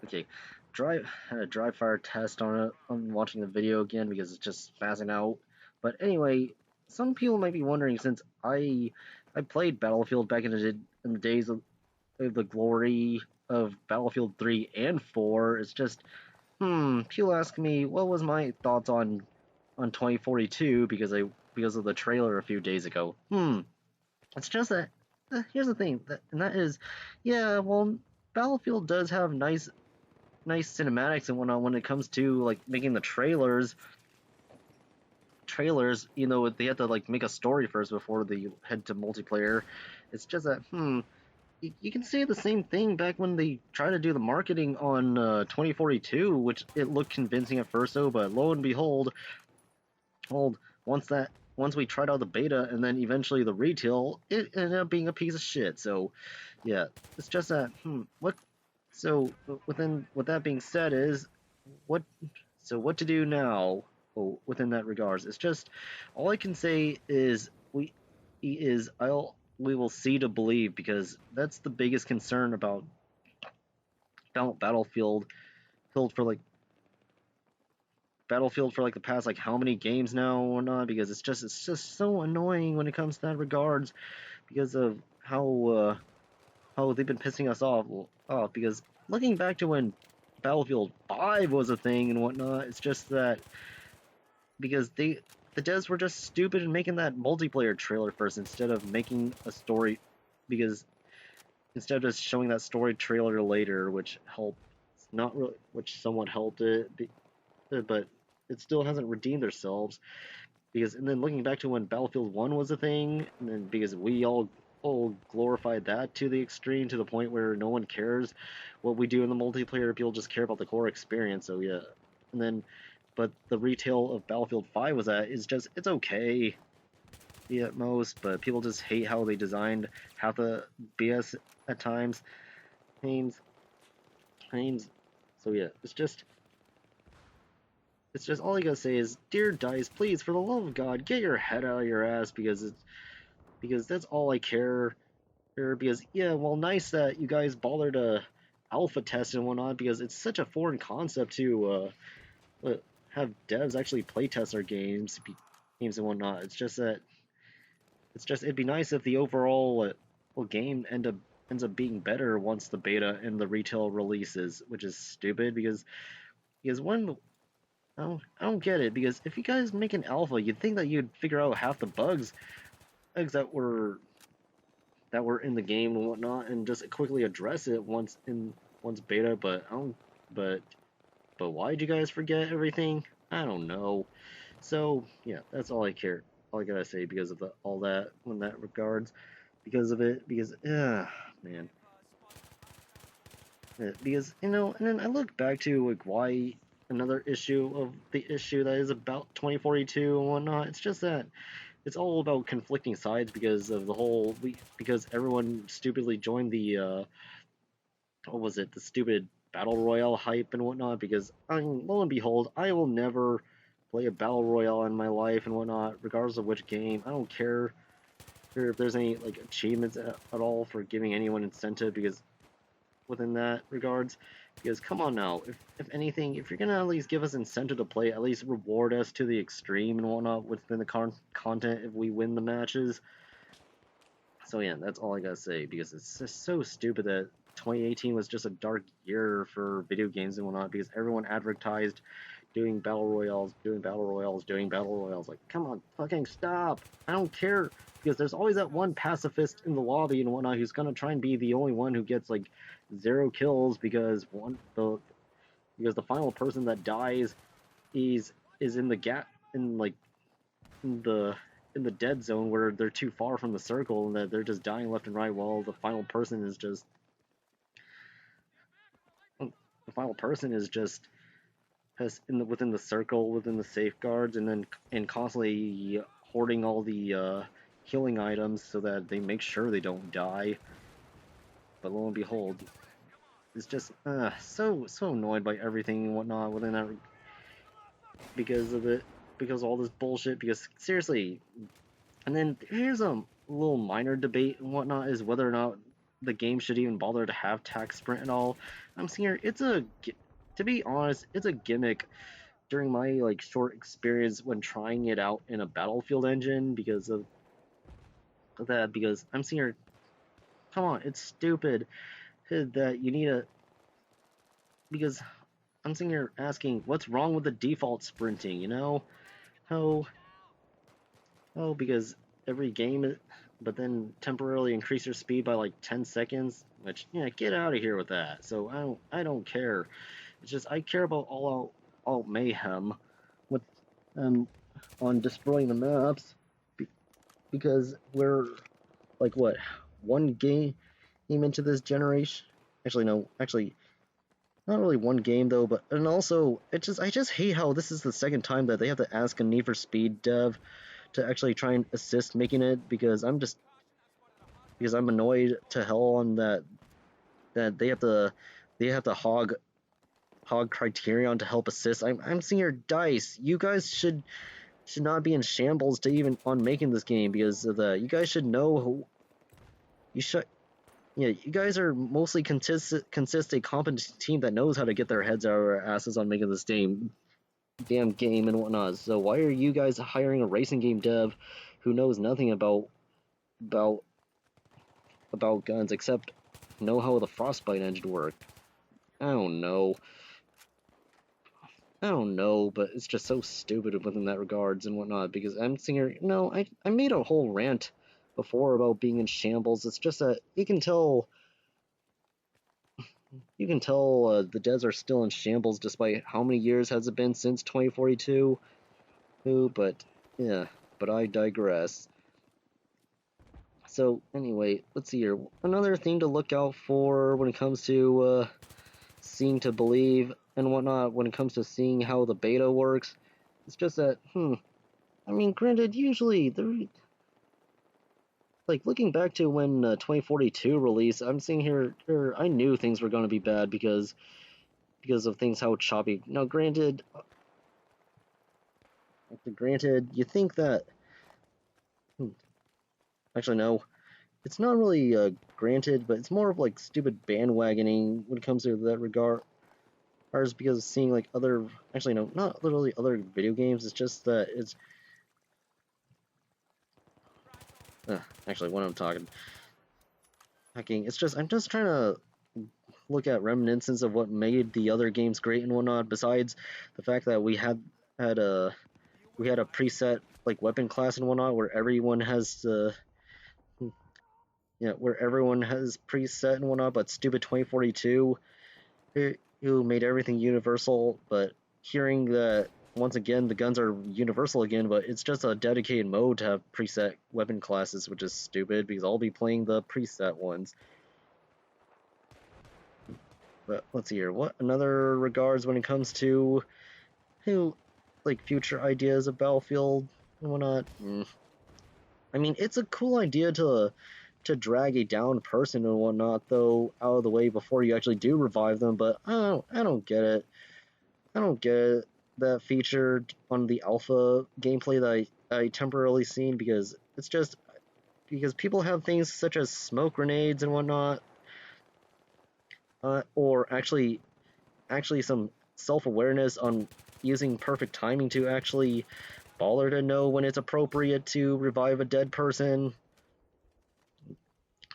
Okay, had a dry fire test on it. I'm watching the video again because it's just spazzing out. But anyway, some people might be wondering since I played Battlefield back in the days of the glory of Battlefield 3 and 4. It's just people ask me what was my thoughts on 2042 because of the trailer a few days ago. It's just that here's the thing, and that is, yeah, well, Battlefield does have nice cinematics and whatnot when it comes to like making the trailers, they have to like make a story first before they head to multiplayer. It's just that you can say the same thing back when they tried to do the marketing on 2042, which it looked convincing at first though, but lo and behold, hold once we tried out the beta and then eventually the retail, it ended up being a piece of shit. So yeah, it's just that what so with that being said is what what to do now. Within that regards, it's just all I can say is we will see to believe, because that's the biggest concern about Battlefield filled for like Battlefield for like the past like how many games now or not, because it's just so annoying when it comes to that regards, because of how they've been pissing us off, because looking back to when Battlefield 5 was a thing and whatnot, it's just that because the devs were just stupid in making that multiplayer trailer first instead of making a story, because instead of just showing that story trailer later, which helped not really, which somewhat helped it, but it still hasn't redeemed themselves. Because and then looking back to when Battlefield 1 was a thing, and then because we all glorified that to the extreme, to the point where no one cares what we do in the multiplayer, people just care about the core experience. So yeah, and then but the retail of Battlefield 5 was that is just it's okay at most, but people just hate how they designed half the BS at times. Haynes, Haynes. So yeah, it's just all I gotta say is, dear DICE, please, for the love of God, get your head out of your ass, because that's all I care. Because yeah, well, nice that you guys bother to alpha test and whatnot, because it's such a foreign concept to have devs actually playtest our games and whatnot. It'd be nice if the overall game ends up being better once the beta and the retail releases, which is stupid because when I don't get it, because if you guys make an alpha, you'd think that you'd figure out half the bugs that were in the game and whatnot, and just quickly address it once beta. But I don't. But why'd you guys forget everything? I don't know. So yeah, that's all I care. All I gotta say because of all that in that regards, because of it. Because man, because and then I look back to like why another issue of the issue that is about 2042 and whatnot. It's just that it's all about conflicting sides because of the whole because everyone stupidly joined the what was it, the stupid battle royale hype and whatnot. Because lo and behold, I will never play a battle royale in my life and whatnot, regardless of which game. I don't care if there's any like achievements at all for giving anyone incentive, because within that regards, because come on now, if anything, if you're gonna at least give us incentive to play, at least reward us to the extreme and whatnot within the content if we win the matches. So yeah, that's all I gotta say, because it's just so stupid that 2018 was just a dark year for video games and whatnot, because everyone advertised doing battle royales, doing battle royales, doing battle royales. Like, come on, fucking stop! I don't care, because there's always that one pacifist in the lobby and whatnot who's gonna try and be the only one who gets like 0 kills, because because the final person that dies is in the gap in like in the dead zone, where they're too far from the circle and that they're just dying left and right, while the final person is just has within the circle, within the safeguards, and then constantly hoarding all the healing items so that they make sure they don't die. But lo and behold, it's just so annoyed by everything and whatnot within that, because of it, because of all this bullshit. Because seriously, and then here's a little minor debate and whatnot, is whether or not the game should even bother to have tac sprint at all. I'm seeing here, to be honest, it's a gimmick during my like short experience when trying it out in a Battlefield engine because of that. Because I'm seeing here, come on, it's stupid that you need a because I'm sitting here asking what's wrong with the default sprinting. You know, how because every game, but then temporarily increase your speed by like 10 seconds. Which yeah, get out of here with that. So I don't care. It's just I care about all mayhem with um on destroying the maps because we're like what one game into this generation. Actually no, actually not really one game though, but and also I just hate how this is the second time that they have to ask a Need for Speed dev to actually try and assist making it because I'm annoyed to hell on that they have to hog Criterion to help assist. I'm seeing your dice. You guys should not be in shambles to even on making this game because of the you guys should know who you should yeah, you guys are mostly consist a competent team that knows how to get their heads out of their asses on making this damn game and whatnot. So why are you guys hiring a racing game dev who knows nothing about about guns except know how the Frostbite engine worked? I don't know. I don't know, but it's just so stupid within that regards and whatnot because I'm singer. No, I made a whole rant before about being in shambles. It's just that you can tell the devs are still in shambles despite how many years has it been since 2042. But yeah, but I digress. So anyway, let's see here. Another thing to look out for when it comes to seeing to believe and whatnot. When it comes to seeing how the beta works, it's just that I mean, granted, usually like looking back to when 2042 released, I'm seeing here, I knew things were going to be bad because of things how choppy. Now, granted, you think that hmm, actually no, it's not really granted, but it's more of like stupid bandwagoning when it comes to that regard. Ours because of seeing like other actually no, not literally other video games. It's just that it's actually when I'm talking hacking. It's just I'm just trying to look at reminiscence of what made the other games great and whatnot. Besides the fact that had a we had a preset like weapon class and whatnot where everyone has where everyone has preset and whatnot, but stupid 2042 who made everything universal. But hearing that once again the guns are universal again, but it's just a dedicated mode to have preset weapon classes, which is stupid because I'll be playing the preset ones. But let's see here. What another regards when it comes to who like future ideas of Battlefield and whatnot? I mean, it's a cool idea to drag a downed person and whatnot though out of the way before you actually do revive them. But I don't get it. I don't get that feature on the alpha gameplay that I temporarily seen because it's just because people have things such as smoke grenades and whatnot, or actually some self-awareness on using perfect timing to actually baller to know when it's appropriate to revive a dead person.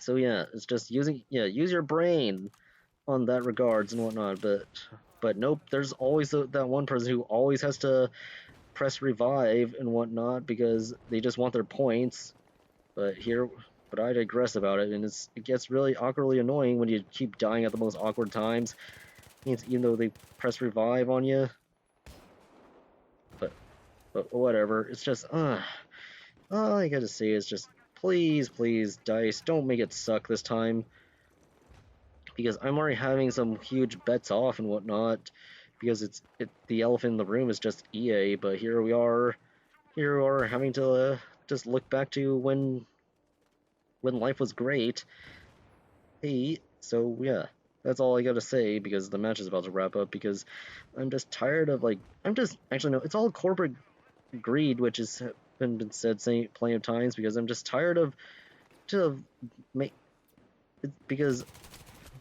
So yeah, it's just use your brain on that regards and whatnot. But nope, there's always that one person who always has to press revive and whatnot because they just want their points. But I digress about it, and it gets really awkwardly annoying when you keep dying at the most awkward times. Even though they press revive on you, but whatever. It's just all I gotta say is just please dice, don't make it suck this time because I'm already having some huge bets off and whatnot because the elephant in the room is just EA, but here we are having to just look back to when life was great. Hey, so yeah, that's all I gotta say because the match is about to wrap up because I'm just tired of I'm just actually no, it's all corporate greed, which has been said plenty of times because I'm just tired of to make because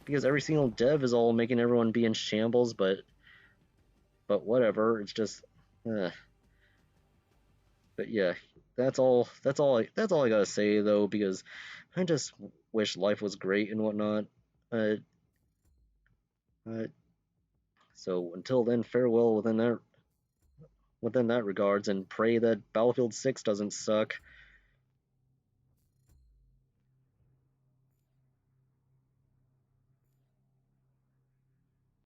every single dev is all making everyone be in shambles, but whatever. It's just, uh, but yeah, that's all I gotta say though, because I just wish life was great and whatnot. Uh, uh, so until then, farewell within that regards, and pray that Battlefield 6 doesn't suck.